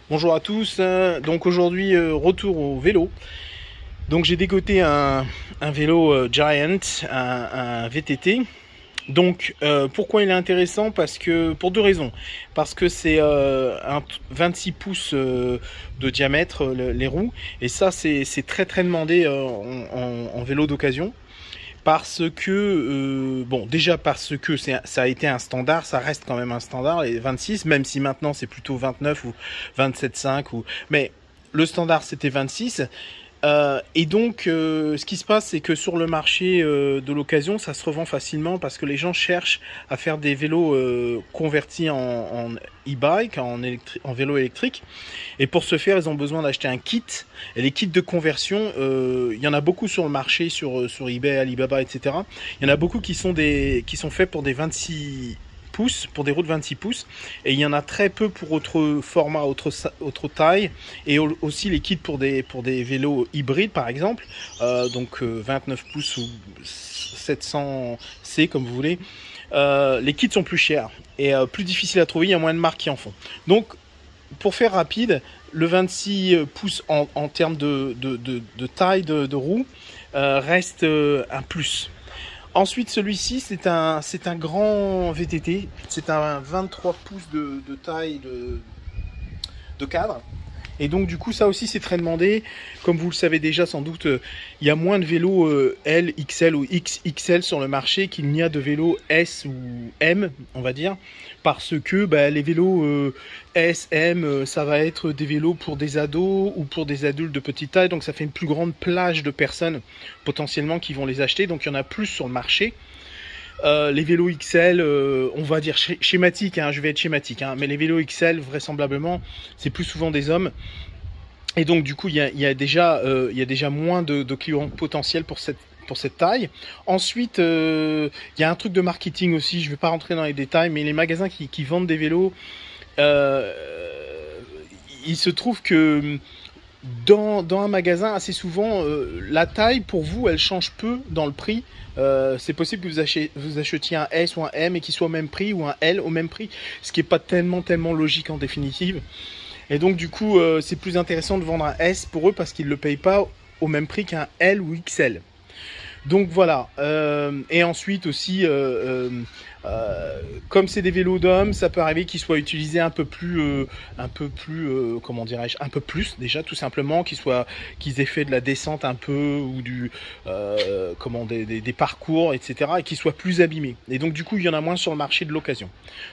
Bonjour à tous, donc aujourd'hui retour au vélo. Donc j'ai dégoté un vélo Giant, un VTT. Donc pourquoi il est intéressant? Parce que pour deux raisons. Parce que c'est un 26 pouces de diamètre les roues, et ça c'est très demandé en vélo d'occasion. Parce que, bon, déjà parce que ça a été un standard, ça reste quand même un standard, les 26, même si maintenant c'est plutôt 29 ou 27,5, mais le standard c'était 26. Et donc, ce qui se passe, c'est que sur le marché de l'occasion, ça se revend facilement parce que les gens cherchent à faire des vélos convertis en e-bike, en vélo électrique. Et pour ce faire, ils ont besoin d'acheter un kit. Et les kits de conversion, il y en a beaucoup sur le marché, sur eBay, Alibaba, etc. Il y en a beaucoup qui sont faits pour des 26 pouces, pour des roues de 26 pouces, et il y en a très peu pour autre format, autre taille, et aussi les kits pour des vélos hybrides par exemple, donc 29 pouces ou 700C comme vous voulez. Les kits sont plus chers et plus difficiles à trouver, il y a moins de marques qui en font. Donc pour faire rapide, le 26 pouces en termes de taille de roue reste un plus. Ensuite, celui-ci, c'est un grand VTT. C'est un 23 pouces de taille de cadre. Et donc, du coup, ça aussi, c'est très demandé. Comme vous le savez déjà, sans doute, il y a moins de vélos L, XL ou XXL sur le marché qu'il n'y a de vélos S ou M, on va dire. Parce que les vélos S, M, ça va être des vélos pour des ados ou pour des adultes de petite taille. Donc, ça fait une plus grande plage de personnes potentiellement qui vont les acheter. Donc, il y en a plus sur le marché. Les vélos XL, on va dire schématique, je vais être schématique, mais les vélos XL, vraisemblablement, c'est plus souvent des hommes. Et donc, du coup, il y a déjà moins de clients potentiels pour cette taille. Ensuite, il y a un truc de marketing aussi, je ne vais pas rentrer dans les détails, mais les magasins qui vendent des vélos, il se trouve que dans un magasin, assez souvent, la taille, pour vous, elle change peu dans le prix. C'est possible que vous achetiez un S ou un M et qu'il soit au même prix, ou un L au même prix, ce qui n'est pas tellement logique en définitive. Et donc, du coup, c'est plus intéressant de vendre un S pour eux parce qu'ils ne le payent pas au même prix qu'un L ou XL. Donc voilà, et ensuite aussi, comme c'est des vélos d'hommes, ça peut arriver qu'ils soient utilisés un peu plus, comment dirais-je, un peu plus déjà, tout simplement, qu'ils aient fait de la descente un peu, ou des parcours, etc., et qu'ils soient plus abîmés. Et donc du coup, il y en a moins sur le marché de l'occasion.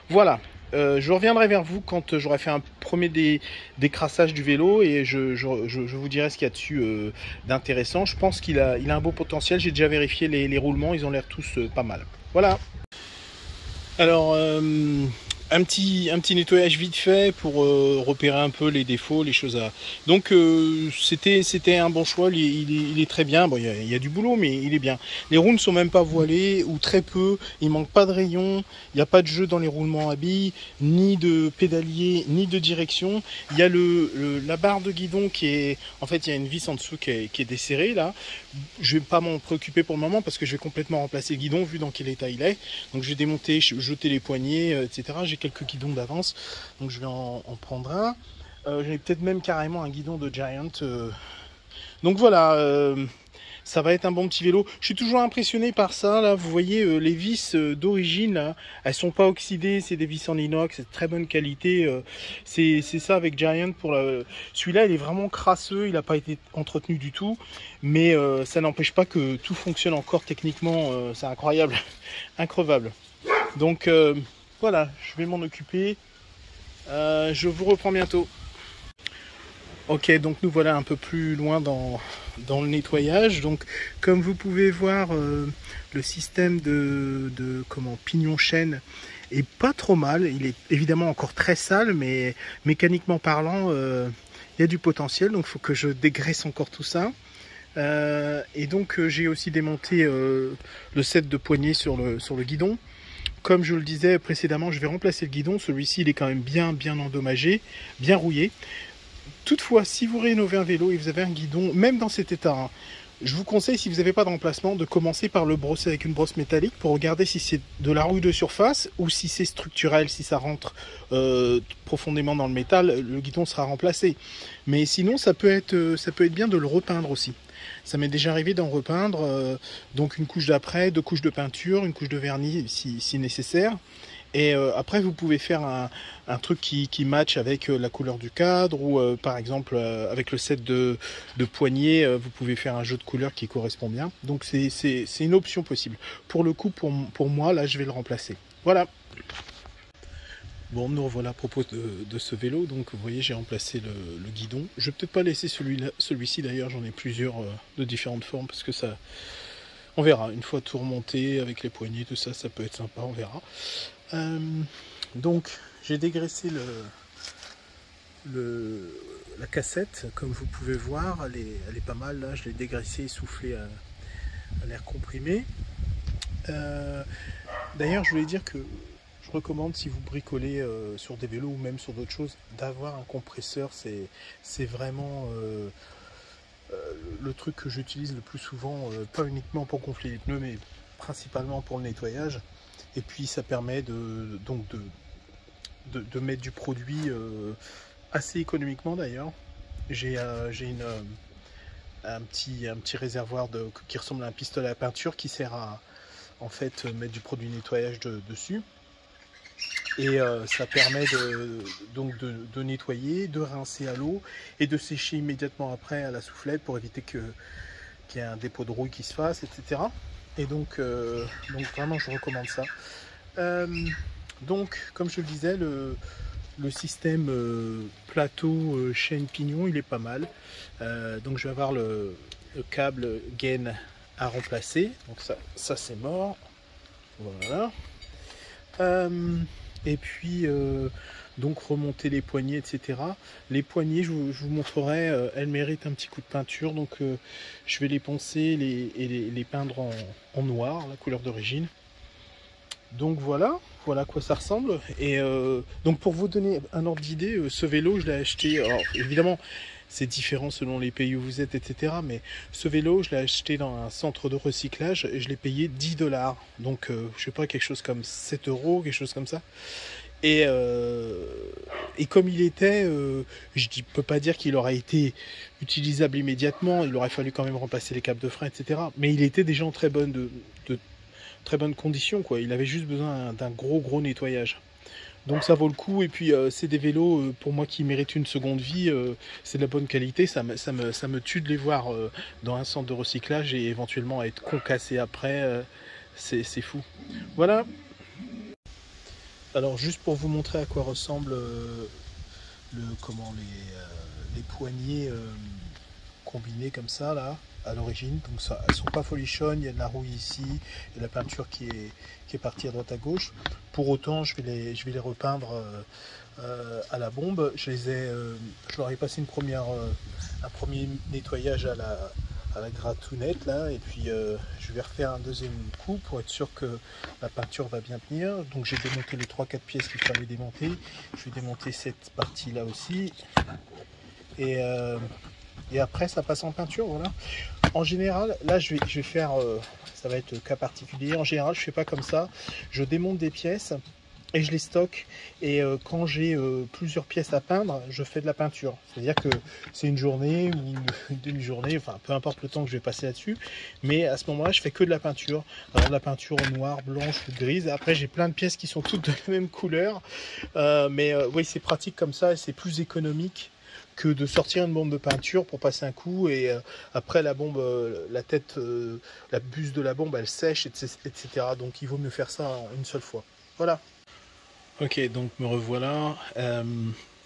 Voilà. Je reviendrai vers vous quand j'aurai fait un premier décrassage du vélo, et je vous dirai ce qu'il y a dessus d'intéressant. Je pense qu'il a un beau potentiel. J'ai déjà vérifié les roulements, ils ont l'air tous pas mal. Voilà. Alors, un petit nettoyage vite fait pour repérer un peu les défauts, les choses à... Donc, c'était un bon choix, il est très bien. Bon, il y a du boulot, mais il est bien. Les roues ne sont même pas voilées, ou très peu. Il manque pas de rayons, il n'y a pas de jeu dans les roulements à billes, ni de pédalier, ni de direction. Il y a la barre de guidon qui est... En fait, il y a une vis en dessous qui est desserrée, là. Je vais pas m'en préoccuper pour le moment parce que je vais complètement remplacer le guidon vu dans quel état il est. Donc je vais démonter, jeter les poignées, etc. J'ai quelques guidons d'avance, donc je vais en prendre un. J'ai peut-être même carrément un guidon de Giant. Donc voilà, ça va être un bon petit vélo. Je suis toujours impressionné par ça. Là, vous voyez les vis d'origine, là, elles sont pas oxydées. C'est des vis en inox, c'est de très bonne qualité. C'est ça avec Giant. Celui-là, il est vraiment crasseux. Il n'a pas été entretenu du tout, mais ça n'empêche pas que tout fonctionne encore techniquement. C'est incroyable, increvable. Donc voilà, je vais m'en occuper. Je vous reprends bientôt. Ok, donc nous voilà un peu plus loin dans le nettoyage. Donc comme vous pouvez voir, le système de pignon chaîne est pas trop mal. Il est évidemment encore très sale, mais mécaniquement parlant, il y a du potentiel. Donc il faut que je dégraisse encore tout ça. Et donc j'ai aussi démonté le set de poignées sur le guidon. Comme je le disais précédemment, je vais remplacer le guidon. Celui-ci, il est quand même bien endommagé, bien rouillé. Toutefois, si vous rénovez un vélo et vous avez un guidon, même dans cet état, Je vous conseille, si vous n'avez pas de remplacement, de commencer par le brosser avec une brosse métallique pour regarder si c'est de la rouille de surface ou si c'est structurel, si ça rentre profondément dans le métal, le guidon sera remplacé. Mais sinon, ça peut être bien de le repeindre aussi. Ça m'est déjà arrivé d'en repeindre, donc une couche d'après, 2 couches de peinture, une couche de vernis si nécessaire. Et après, vous pouvez faire un truc qui match avec la couleur du cadre ou par exemple avec le set de poignées, vous pouvez faire un jeu de couleurs qui correspond bien. Donc c'est une option possible. Pour le coup, pour moi, là, je vais le remplacer. Voilà. Bon, nous revoilà à propos de ce vélo. Donc, vous voyez, j'ai remplacé le guidon. Je vais peut-être pas laisser celui-ci d'ailleurs. J'en ai plusieurs de différentes formes parce que ça... On verra. Une fois tout remonté avec les poignées, tout ça, ça peut être sympa. On verra. Donc j'ai dégraissé la cassette, comme vous pouvez voir, elle est pas mal là, je l'ai dégraissée et soufflée à l'air comprimé. D'ailleurs je voulais dire que je recommande, si vous bricolez sur des vélos ou même sur d'autres choses, d'avoir un compresseur. C'est vraiment le truc que j'utilise le plus souvent, pas uniquement pour gonfler les pneus mais principalement pour le nettoyage. Et puis ça permet de mettre du produit assez économiquement d'ailleurs. J'ai un petit réservoir qui ressemble à un pistolet à peinture qui sert à en fait mettre du produit nettoyage dessus. Et ça permet de nettoyer, de rincer à l'eau et de sécher immédiatement après à la soufflette pour éviter qu'il y ait un dépôt de rouille qui se fasse, etc. Et donc vraiment je recommande ça. Donc comme je le disais, le système plateau chaîne pignon il est pas mal. Donc je vais avoir le câble gaine à remplacer. Donc ça c'est mort. Voilà. Et puis donc remonter les poignées, etc. Les poignées, je vous montrerai, elles méritent un petit coup de peinture. Donc je vais les poncer et les peindre en noir, la couleur d'origine. Donc voilà à quoi ça ressemble. Et donc pour vous donner un ordre d'idée, ce vélo je l'ai acheté, alors évidemment c'est différent selon les pays où vous êtes, etc. Mais ce vélo je l'ai acheté dans un centre de recyclage et je l'ai payé 10 $. Donc je sais pas, quelque chose comme 7 €, quelque chose comme ça. Et comme il était, je ne peux pas dire qu'il aurait été utilisable immédiatement, il aurait fallu quand même remplacer les câbles de frein, etc. Mais il était déjà en très bonne condition, quoi. Il avait juste besoin d'un gros nettoyage. Donc ça vaut le coup. Et puis c'est des vélos pour moi qui méritent une seconde vie. C'est de la bonne qualité. Ça me tue de les voir dans un centre de recyclage et éventuellement être concassés après. C'est fou. Voilà. Alors juste pour vous montrer à quoi ressemble les poignées combinées comme ça là à l'origine. Donc ça, elles sont pas folichonnes, il y a de la rouille ici, et la peinture qui est partie à droite à gauche. Pour autant je vais les repeindre à la bombe. Je leur ai passé un premier nettoyage à la gratounette là, et puis je vais refaire un deuxième coup pour être sûr que la peinture va bien tenir. Donc j'ai démonté les 3-4 pièces qu'il fallait démonter. Je vais démonter cette partie là aussi, et après ça passe en peinture. Voilà. En général là je vais faire ça va être cas particulier. En général je fais pas comme ça, je démonte des pièces et je les stocke, et quand j'ai plusieurs pièces à peindre, je fais de la peinture. C'est-à-dire que c'est une journée ou une demi-journée, enfin peu importe le temps que je vais passer là-dessus, mais à ce moment-là, je fais que de la peinture. Alors de la peinture noire, blanche ou grise. Après, j'ai plein de pièces qui sont toutes de la même couleur, mais oui, c'est pratique comme ça et c'est plus économique que de sortir une bombe de peinture pour passer un coup, et après la bombe, la tête, la buse de la bombe, elle sèche, etc. Donc il vaut mieux faire ça en une seule fois. Voilà. Ok, donc me revoilà.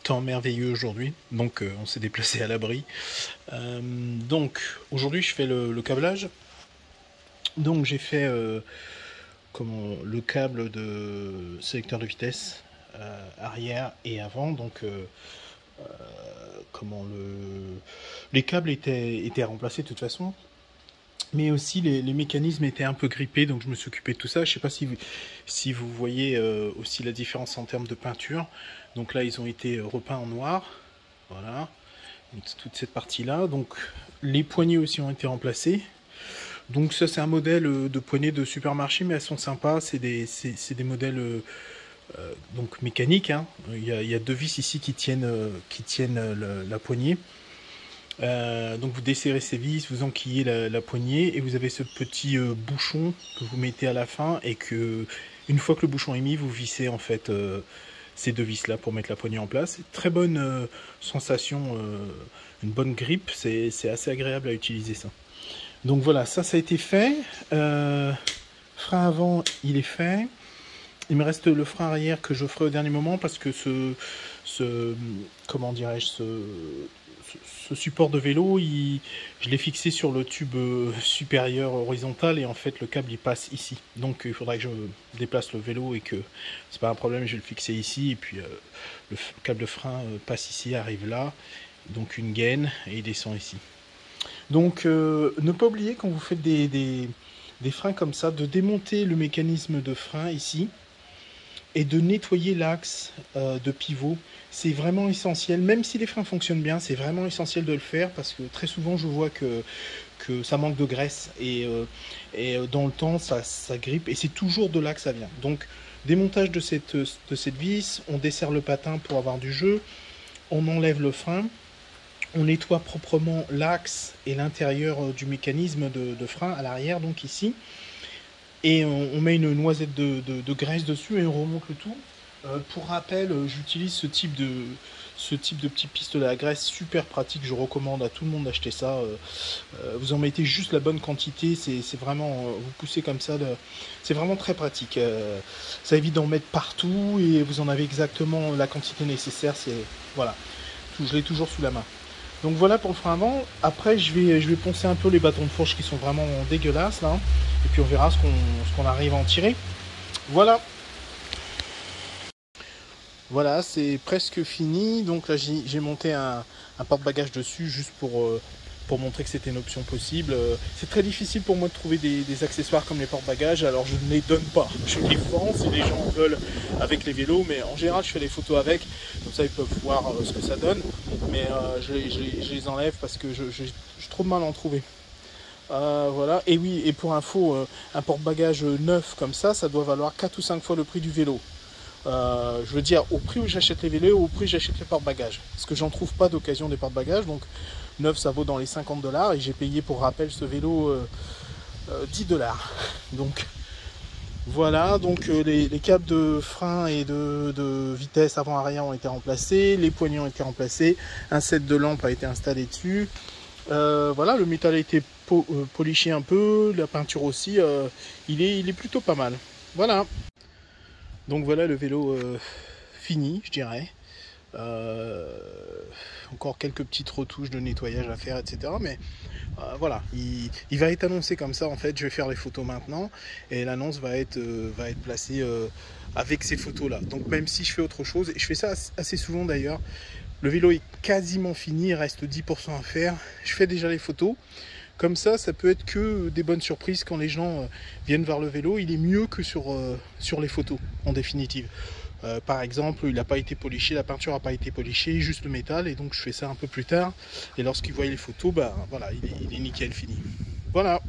Temps merveilleux aujourd'hui, donc on s'est déplacé à l'abri. Donc aujourd'hui je fais le câblage. Donc j'ai fait le câble de sélecteur de vitesse arrière et avant. Donc les câbles étaient remplacés de toute façon. Mais aussi les mécanismes étaient un peu grippés, donc je me suis occupé de tout ça. Je ne sais pas si vous voyez aussi la différence en termes de peinture. Donc là ils ont été repeints en noir, voilà. toute cette partie-là. Donc les poignées aussi ont été remplacées. Donc ça c'est un modèle de poignée de supermarché, mais elles sont sympas. C'est des modèles donc mécaniques. Hein. Il y a deux vis ici qui tiennent la poignée. Donc vous desserrez ces vis, vous enquillez la poignée et vous avez ce petit bouchon que vous mettez à la fin et que une fois que le bouchon est mis, vous vissez en fait ces deux vis là pour mettre la poignée en place. Très bonne sensation, une bonne grippe, c'est assez agréable à utiliser ça. Donc voilà, ça a été fait. Frein avant, il est fait. Il me reste le frein arrière que je ferai au dernier moment parce que comment dirais-je, ce support de vélo, je l'ai fixé sur le tube supérieur horizontal et en fait le câble il passe ici. Donc il faudrait que je déplace le vélo et que c'est pas un problème, je vais le fixer ici et puis le câble de frein passe ici, arrive là, donc une gaine et il descend ici. Donc ne pas oublier quand vous faites des freins comme ça, de démonter le mécanisme de frein ici et de nettoyer l'axe de pivot. C'est vraiment essentiel, même si les freins fonctionnent bien, c'est vraiment essentiel de le faire parce que très souvent je vois que ça manque de graisse et dans le temps ça grippe et c'est toujours de là que ça vient. Donc démontage de cette vis, on desserre le patin pour avoir du jeu, on enlève le frein, on nettoie proprement l'axe et l'intérieur du mécanisme de frein à l'arrière, donc ici. Et on met une noisette de graisse dessus et on remonte le tout. Pour rappel, j'utilise ce type de petit pistolet à graisse super pratique. Je recommande à tout le monde d'acheter ça. Vous en mettez juste la bonne quantité. C'est vraiment, vous poussez comme ça. C'est vraiment très pratique. Ça évite d'en mettre partout et vous en avez exactement la quantité nécessaire. Voilà, je l'ai toujours sous la main. Donc voilà pour le frein avant. Après je vais poncer un peu les bâtons de fourche qui sont vraiment dégueulasses là. Et puis on verra ce qu'on arrive à en tirer. Voilà. Voilà, c'est presque fini. Donc là j'ai monté un porte-bagages dessus juste pour montrer que c'était une option possible. C'est très difficile pour moi de trouver des accessoires comme les porte-bagages, alors je ne les donne pas. Je les vends si les gens veulent avec les vélos, mais en général je fais des photos avec, comme ça ils peuvent voir ce que ça donne. Mais je les enlève parce que j'ai trop de mal à en trouver. Voilà, et oui, et pour info, un porte-bagages neuf comme ça doit valoir 4 ou 5 fois le prix du vélo. Je veux dire, au prix où j'achète les vélos, au prix où j'achète les porte-bagages. Parce que j'en trouve pas d'occasion des porte-bagages, donc neuf ça vaut dans les 50 $ et j'ai payé pour rappel ce vélo 10 $. Donc voilà, donc les câbles de frein et de vitesse avant-arrière ont été remplacés, les poignées ont été remplacés, un set de lampes a été installé dessus. Voilà, le métal a été poliché un peu, la peinture aussi, il est plutôt pas mal. Voilà. Donc voilà le vélo fini, je dirais. Encore quelques petites retouches de nettoyage à faire, etc. Mais voilà, il va être annoncé comme ça en fait. Je vais faire les photos maintenant et l'annonce va être placée avec ces photos là. Donc même si je fais autre chose, et je fais ça assez souvent d'ailleurs, le vélo est quasiment fini, il reste 10% à faire. Je fais déjà les photos. Comme ça peut être que des bonnes surprises quand les gens viennent voir le vélo. Il est mieux que sur les photos, en définitive. Par exemple, il n'a pas été poliché, la peinture n'a pas été polichée, juste le métal. Et donc, je fais ça un peu plus tard. Et lorsqu'ils voient les photos, bah, voilà, il est nickel, fini. Voilà.